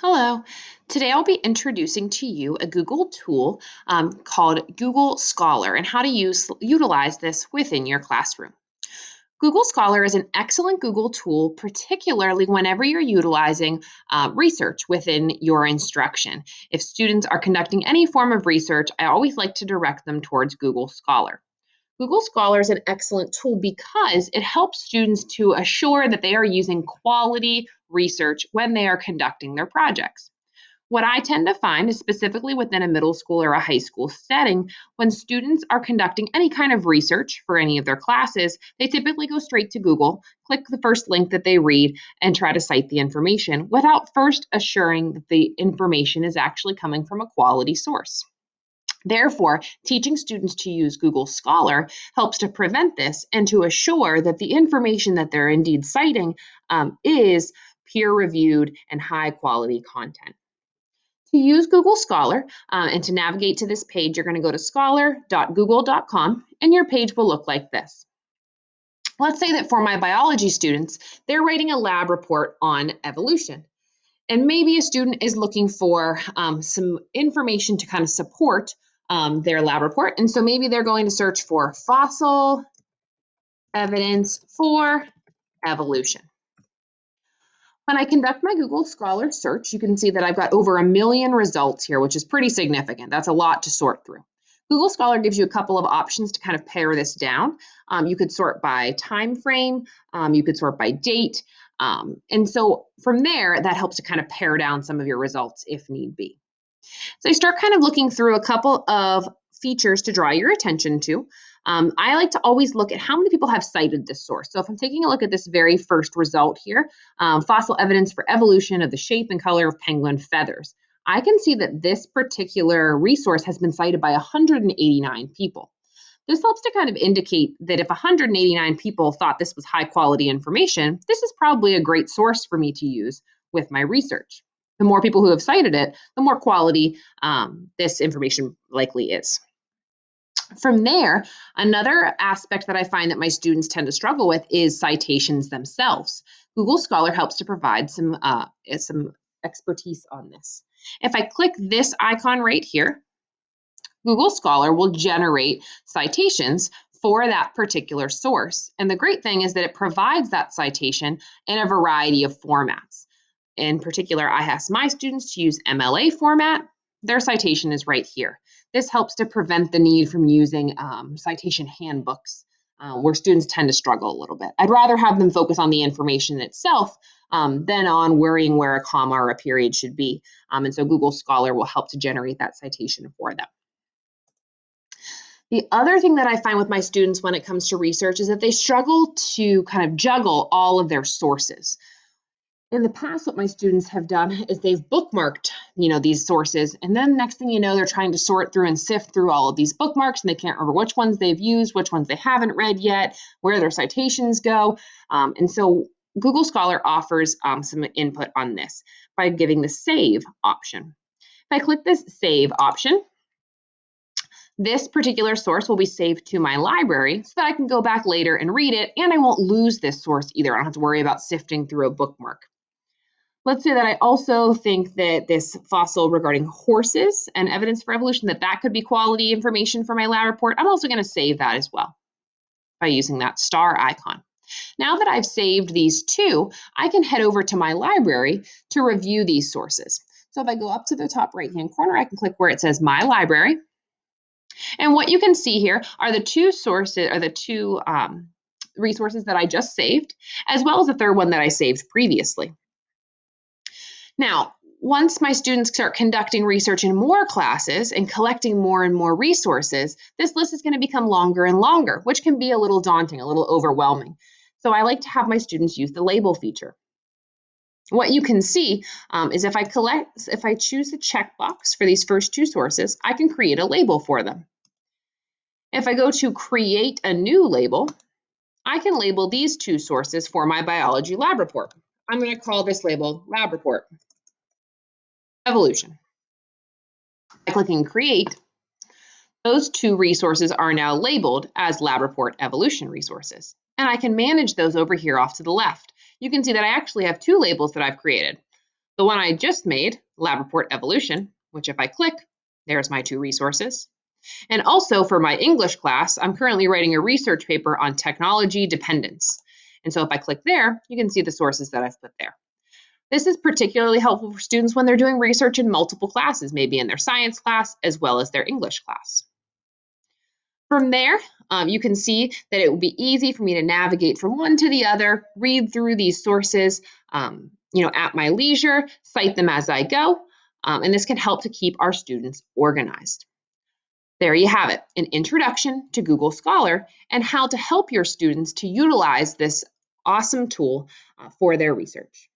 Hello. Today I'll be introducing to you a Google tool called Google Scholar and how to utilize this within your classroom. Google Scholar is an excellent Google tool, particularly whenever you're utilizing research within your instruction. If students are conducting any form of research, I always like to direct them towards Google Scholar. Google Scholar is an excellent tool because it helps students to assure that they are using quality research when they are conducting their projects. What I tend to find is specifically within a middle school or a high school setting, when students are conducting any kind of research for any of their classes, they typically go straight to Google, click the first link that they read, and try to cite the information without first assuring that the information is actually coming from a quality source. Therefore, teaching students to use Google Scholar helps to prevent this and to assure that the information that they're indeed citing is peer reviewed and high quality content. To use Google Scholar and to navigate to this page, you're going to go to scholar.google.com and your page will look like this. Let's say that for my biology students, they're writing a lab report on evolution. And maybe a student is looking for some information to kind of support their lab report. And so maybe they're going to search for fossil evidence for evolution. When I conduct my Google Scholar search, you can see that I've got over 1 million results here, which is pretty significant. That's a lot to sort through. Google Scholar gives you a couple of options to kind of pare this down. You could sort by time frame, you could sort by date, and so from there, that helps to kind of pare down some of your results if need be. So I start kind of looking through a couple of features to draw your attention to. I like to always look at how many people have cited this source. So if I'm taking a look at this very first result here, fossil evidence for evolution of the shape and color of penguin feathers, I can see that this particular resource has been cited by 189 people. This helps to kind of indicate that if 189 people thought this was high quality information, this is probably a great source for me to use with my research. The more people who have cited it, the more quality this information likely is. From there, another aspect that I find that my students tend to struggle with is citations themselves. Google Scholar helps to provide some expertise on this. If I click this icon right here, Google Scholar will generate citations for that particular source. And the great thing is that it provides that citation in a variety of formats. In particular, I ask my students to use MLA format. Their citation is right here. This helps to prevent the need from using citation handbooks, where students tend to struggle a little bit. I'd rather have them focus on the information itself than on worrying where a comma or a period should be. And so Google Scholar will help to generate that citation for them. The other thing that I find with my students when it comes to research is that they struggle to kind of juggle all of their sources. In the past, what my students have done is they've bookmarked, these sources, and then next thing you know, they're trying to sort through and sift through all of these bookmarks, and they can't remember which ones they've used, which ones they haven't read yet, where their citations go. And so Google Scholar offers some input on this by giving the save option. If I click this save option, this particular source will be saved to my library so that I can go back later and read it, and I won't lose this source either. I don't have to worry about sifting through a bookmark. Let's say that I also think that this fossil regarding horses and evidence for evolution, that could be quality information for my lab report. I'm also going to save that as well by using that star icon. Now that I've saved these two, I can head over to my library to review these sources. So if I go up to the top right-hand corner, I can click where it says My Library. And what you can see here are the two sources, or the two resources that I just saved, as well as the third one that I saved previously. Now, once my students start conducting research in more classes and collecting more and more resources, this list is going to become longer and longer, which can be a little daunting, a little overwhelming. So I like to have my students use the label feature. What you can see is if I choose the checkbox for these first two sources, I can create a label for them. If I go to create a new label, I can label these two sources for my biology lab report. I'm going to call this label Lab Report Evolution. By clicking Create, those two resources are now labeled as Lab Report Evolution resources, and I can manage those over here off to the left. You can see that I actually have two labels that I've created. The one I just made, Lab Report Evolution, which if I click, there's my 2 resources. And also for my English class, I'm currently writing a research paper on technology dependence. And so if I click there, you can see the sources that I've put there. This is particularly helpful for students when they're doing research in multiple classes, maybe in their science class as well as their English class. From there, you can see that it will be easy for me to navigate from one to the other, read through these sources, at my leisure, cite them as I go, and this can help to keep our students organized. There you have it, an introduction to Google Scholar and how to help your students to utilize this awesome tool for their research.